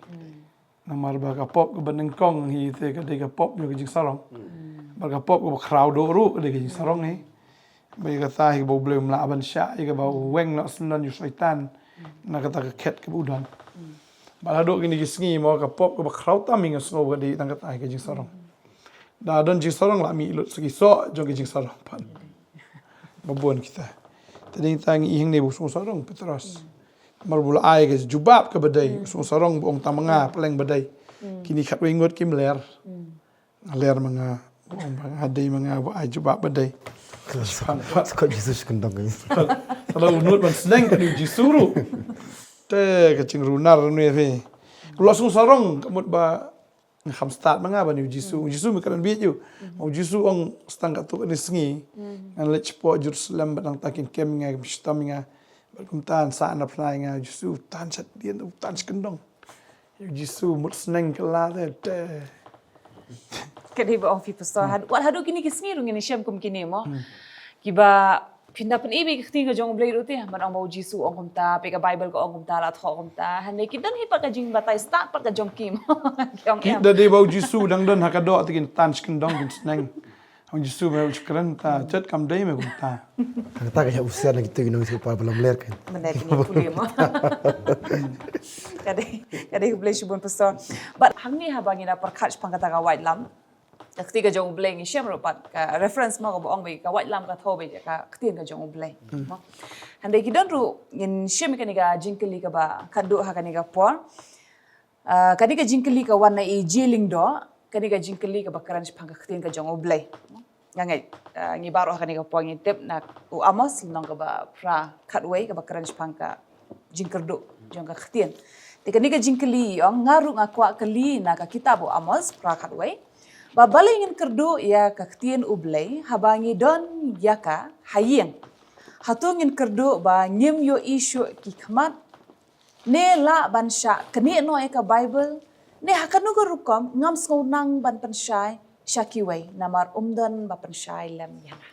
Namar baga pop ke beneng kong hi te kaya pop yo kejing sarong. Baga pop ke crowd ru kaya kejing sarong ni. Baga kata hi bau belum la aban sya, iga bau weng nak sendan yu syaitan. Nak kata ke ket ke budan. Balado kini kisngi mau ke pop ke crowd taming ngau kaya tangkat ai kejing sarong. Dah don jing sarong lah mi lut segi so jong jing sarong pan. Babon kita. Tadi tang ihing ni busung sarong Petrus. Marbula ai ke jubab ke badai busung sarong bong tamanga peleng badai. Kini khat wengot kim ler. Ler manga bong bang adai manga ai jubab badai. kok Jesus kendong kan Kalau unut man seneng kan jisuru. Te kecing runar ni fe. Kalau sung sarong kamut ba ngam start manga ba ni Jisu mikaran biat you mau Jisu ong stang ka tu ni sengi ngan lech po Jerusalem batang takin kem nga mstam nga berkumtan sa na pnai nga Jisu tan chat dien tan skendong Jisu mut seneng kala te Kadi ba ong pastor wat hadu kini kisngi rung ini syam kum kini mo. Kiba pindah pen ibi kiti ka jong blay ruti man ang mau Jisu ong kumta pika Bible ko ong kumta lat ho kumta hanay kidan hi pa ka jing batay start pa ka jong kim. kita de bau Jisu dang don hakado tikin tan skendong kin seneng ang Jisu me chukran ta chat kam dai me kumta kata kayak usia lagi tu ginong itu belum ler kan Menai kini kuliah mo. Kadi blay shubon pastor. But hangni habangin na perkach pangkata ka white lam. Ketika jong blay ni syam rupat ka reference mo ka boong bay ka white lam ka thobe ka ketin ka jong blay. Handai kidan ru ngin syam ka ni ka jingkeli ka ba kadu ha ka ni ka por. Kadi ka jingkeli ka wan na i jiling do kadi ka jingkeli ka bakaran pangka ketin ka jong blay. Ngangai ngi baro ha ka ni ka por ngi tip na u amos nong ka ba pra katway ka bakaran pangka jingkerdo jong ka ketin. Tika ni ka jingkeli ong ngaru ngakwa keli na ka kitabo amos pra katway. Babalingin kerdo ya kaktian ublay habangi don yaka hayeng. Hatungin kerdo ba nyem yo isu kikmat. Ne la bansya keni no eka Bible. Ne hakanu ko rukom ngam nang ban pensyai syakiway namar umdan ba pensyai lam yana.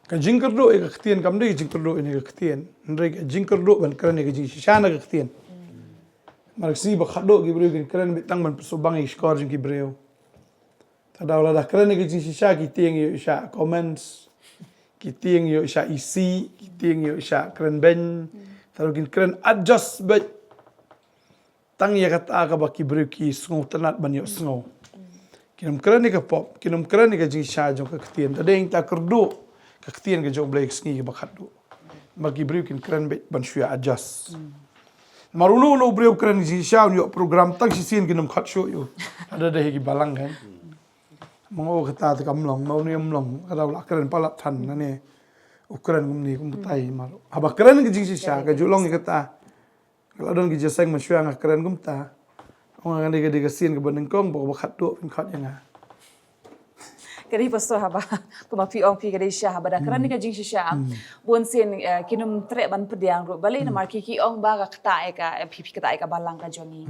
ka jingkerdo e kaktian kam dei jingkerdo ini kaktian ndrei ka jingkerdo ban kran e jing shana kaktian marksi ba khado gibreu kin kran bitang ban subang e skor jing gibreu tadawla dah kran e jing shisha ki tieng yo sha comments ki tieng yo sha isi ki tieng yo sha kran ben tarukin kran adjust bet tang ya kata ka baki briki sngo tanat banyo sngo kinum kran ni ka pop kinum kran ni ka jing sha jong ka ktien ta deng ta kerdu ka ktien ka jong blake sngi ka bakat du bagi briki kran be ban shua adjust maruno no breu kran jing sha yo program tang si sin kinum khat sho yo ada dah ki balang kan mango kata ta kam long mau ni long ka la kran palat than na ne ukran gum ni gum tai maru haba kran ki jing sha ka julong ni kata kalau don ki jeseng masyua nga kran gum ta orang nga diga sin ka baneng kong bo khat do pin khat yang Kadi pastor haba kuma pi ong pi kadi sha haba da kran ni ka jing sha bon sin kinum tre ban pediang ro balai na marki ki ong ba ka kta e ka pi kta e ka balang ka jongi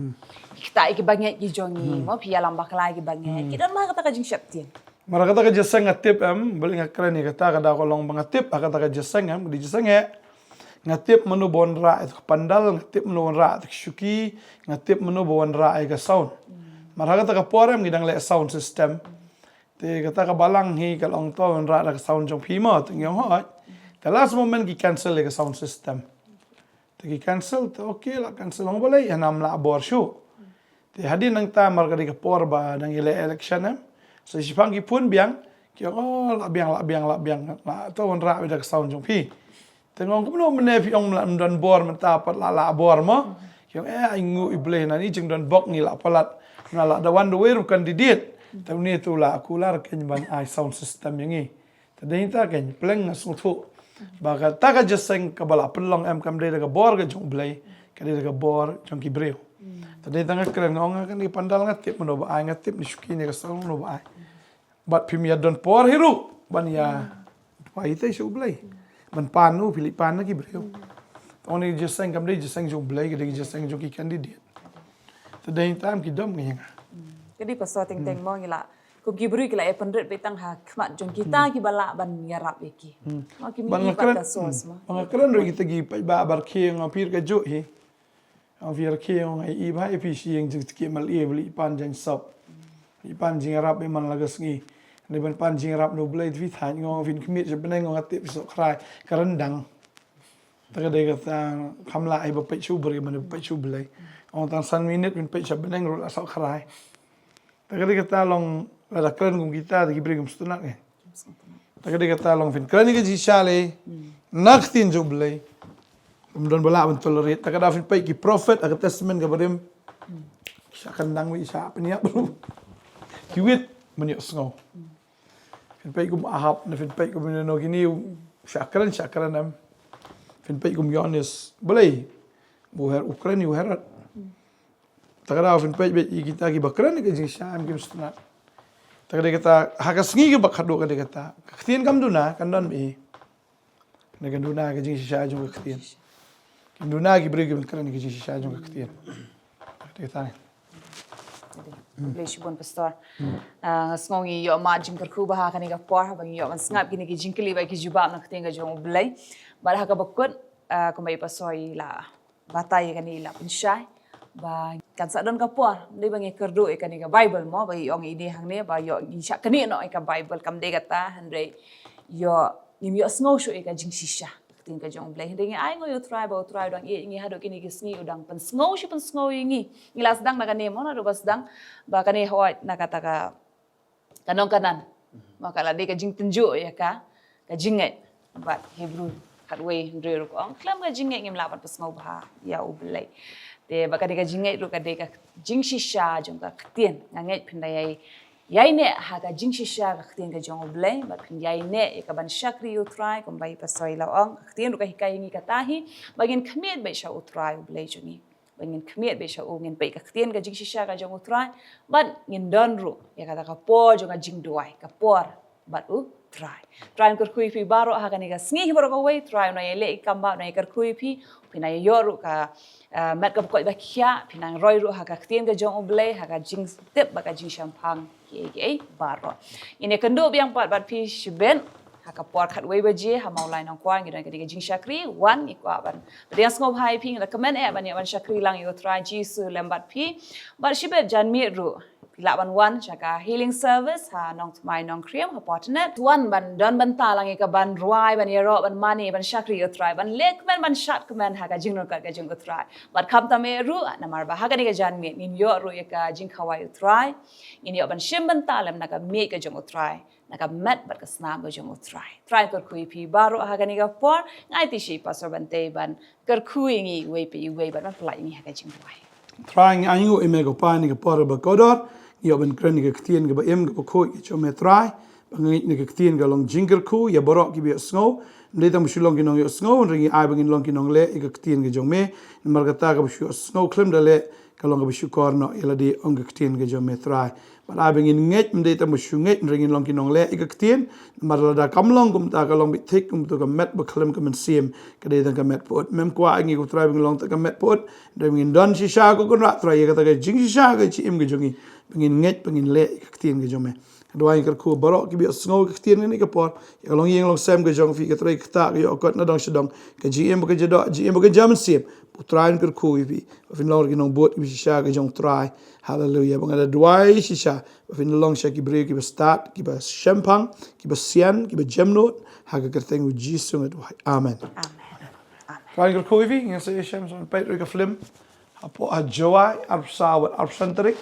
kta e ki banget ki jongi mo pi alam bakla ki banget ki dan ma kata ka jing sha tien mara kata ka jeseng ngatip bali nga kran ni kata kada kolong bangatip kata ka jeseng di jeseng ngatip menu bon ra itu pandal ngatip menu bon ra itu syuki ngatip menu bon ra itu sound mara kata ka porem gidang le sound system te kata ka balang hi kalong to bon ra ka sound jong phima tu ngong hot the last moment ki cancel le ka sound system te ki cancel to okay la cancel ngom boleh anam la bor shu te hadin nang ta mar ka ka por ba nang ile election so sipang ki pun biang ki la biang la to bon ra ka sound jong phi tengok kumno mene pi ong dan bor menta pat la bor mo yang ingu ible na ni jeng dan bok ni la palat na la da wan we ru kandidat ta ni tu la akular ken ban ai sound system yang ni ta dei ta ken pleng na su thu ba ka ta ka jeseng ka bala pelong em kam de ka bor ka jong ble ka de ka bor jong ki breu ta dei ta kren ngong kan ni pandal ngatip mo ba ai ngatip ni shuki ni ka sound no ba ai bat pimia don por hiru ban ya pa ite su ble man panu Pilipan lagi beliau. Oni jeseng kam dia jeseng jong belai dia jeseng jong ki kandidat. Tadai tam ki dom ngeng. Kadi pastor ting mo ngila kum ki bru kila e pendret betang ha khmat jong kita ki bala ban yarap iki. Ma ki mi pat sos ma. Bang keren ro kita gi pa ba bar kheng pir ka jo hi. Pir kheng ai i ba pi si yang jik ki mal e beli pan jang sop. I pan jing yarap e man lagas ngi. Ni ban pan jing rap no blade vi than ngong vin kmit je beneng ngong atip so khrai ka rendang ta ka de ka khamla ai ba pe chu bri man pe chu blai ong tan san minute vin pe cha beneng ro la so khrai ta ka de ka long la kren gum kita de bri gum stuna nge ta ka de ka long vin kren ni ji shale nak tin jo blai um don bala ban tolerate ta ka da vin pe ki prophet ak testament ka badim sha kandang wi sha penia kiwit menyo sngo fin pay kum ahap na fin pay kum no gini syakran am fin pay kum yones boleh buher Ukraina buherat tagara fin pay be kita ki bakran ke jing syam kim stna tagara kata hakas ngi ke bakhado ka kata ktien kam duna kandon be ne kan duna ke jing sya jong ktien kim duna ki bri kim kran ke jing sya jong ktien kata Bless you bon pastor. Sngongi yo ma jing kerku bah kani ka por bang yo man snap kini ki jingkli ba ki jubab nak tinga jong blai. Bar ha ka bakut kumbai pasoi la batai kani la pensyai ba kan sa don ka por dei bang kerdu e kani ka Bible mo ba yo ngi hang ne ba yo ngi syak kani no e ka Bible kam de kata handre yo nim yo sngo shu e ka jing shisha. Tin ka jong blai hindi ai ngo yo try dang e ngi hado kini ki sngi udang pen sngo ngi ngilas dang na kani mo na robas dang ba kani hawat na kata ka kanong kanan maka la de ka jing tenju ya ka jinget bat Hebrew katwe ndre ko ang klam ka jinget ngim lapat pas ngau ba ya u blai de ba ka de ka jinget ru ka de ka jing shisha jong ka ktien nganget phindai yai ne ha ka jing shisha ka ktien ka jong blai ba phin yai ne ka ban shakri utrai kom bai pasoi la ong ktien ru ka hikai ngi katahi bagin khmiet bai sha utrai blai jungi bagin khmiet bai sha ngin bai ka ktien ka jing shisha ka jong utrai bat ngin don ru ya kata ka por jong ka jing duai ka por bat u try kur kui pi baro ha kani ka sngi baro ka wei try na yele ikamba na ikar kui pi pina yoru ka mat ka ko ba khia pina roi ru ha ka ktien ka jong oblei ha ka jing tip ba ka jing champang ke baro ine kendo biang pat bat pi shiben ha ka por khat wei ba je ha maulai nang kwa ngi ka jing shakri wan ikwa ban dia sngob hai pi la comment ban ya ban shakri lang yo try jisu lambat pi bat shibet jan mi ru pila ban wan chaka healing service ha nong mai nong kriam ha partner tuan ban don ban ta lang ka ban ruai ban yero ban mani ban shakri utrai ban lek ban shat kuman ha ka jingnor ka jing utrai bat kham ta me ru na mar ba ha ka ni ka jan me nin yo ru ya ka jing khawai utrai in yo ban shim ban ta lam na ka me ka jing utrai na ka met bat ka snam ka jing utrai try kor kui pi baro ha ka ni ka por ngai ti shi pastor ban te ban kor kui ngi we pi we ban plai ngi ha ka jing ruai Trying angu emego pani ka por ba kodor yo ben kren ka ktien ka ba em ka ko ki chome try bangi ni ka ktien ka long jingle ku ya borok ki bi snow le tam shulong ki nong yo snow ringi ai bangin long ki nong le ka ktien ka jome mar ka ta ka shu snow klem da le ka long ka shu kor no ila di ong ka ktien ka jome try but ai bangin nget mde tam shu nget ringi long ki nong le ka ktien mar la da kam long kum ta ka long bi thik kum to ka met ba klem ka men sim ka de ka met pot mem kwa ngi ku try bang long ta ka met pot ringin don shi sha ko ra try ka ta ka jing shi sha ka chi im ka jongi bangin nget bangin le ka ktien ka jome dua yang kerku barok ki bi snow ka ktien ni ka por ya long yeng long sem ka jong fi ka try ka ta yo ko na dong shadong ka gm ka jado gm ka jam sim putrain kerku bi fin long ki nong bot ki sha ka jong try hallelujah bang ada dua shisha fin long sha ki bre ki ba start ki ba champagne ki ba sian ki ba jamnot ha ka kerteng u jisu ngat amen Try kerku bi ngi se shem so Pedro ka film apo a joy arsaw arsantrik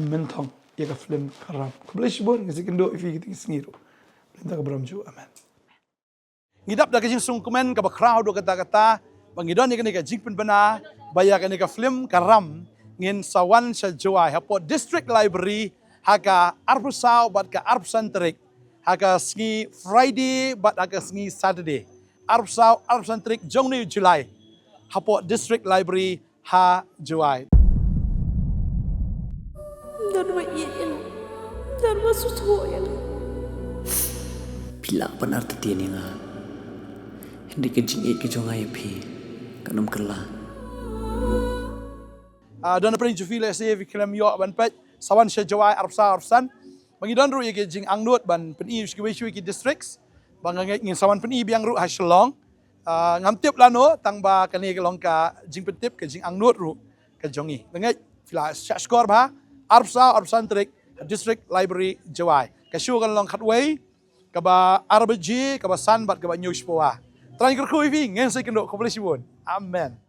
mentong ya ka film karam kublish bon ngi kendo ifi ki singiro lenda ka bramju amen ngidap da kajing sung komen ka ba crowd ka kata bangidon ni ka jing pen bana baya ka ni ka film karam ngin sawan sa joy hapo district library haga arbusaw bat ka arbsantrik haga sngi friday bat haga sngi saturday arbusaw arbsantrik jongni july hapo district library ha joy dan maiyan dan masusuyan Pila pan arti tiyan nga hindi ka jing ka jong ay pi kanam kala dan prin jufile se vi klem yo ban pet sawan sha jawai arsa arsan bangi don ru ye jing angnut ban pen i ki districts bang ngin sawan pen i biang ru ha shlong ngam tip lano tang ba kani ka long ka jing pen tip ka jing angnut ru ka jongi ngai fila sha skor ba arsa arsantrik district library jawai ka shu kan long khatway ka ba arbg ka ba san bat ka ba news poa try kerku vi ngeng se kendo ko amen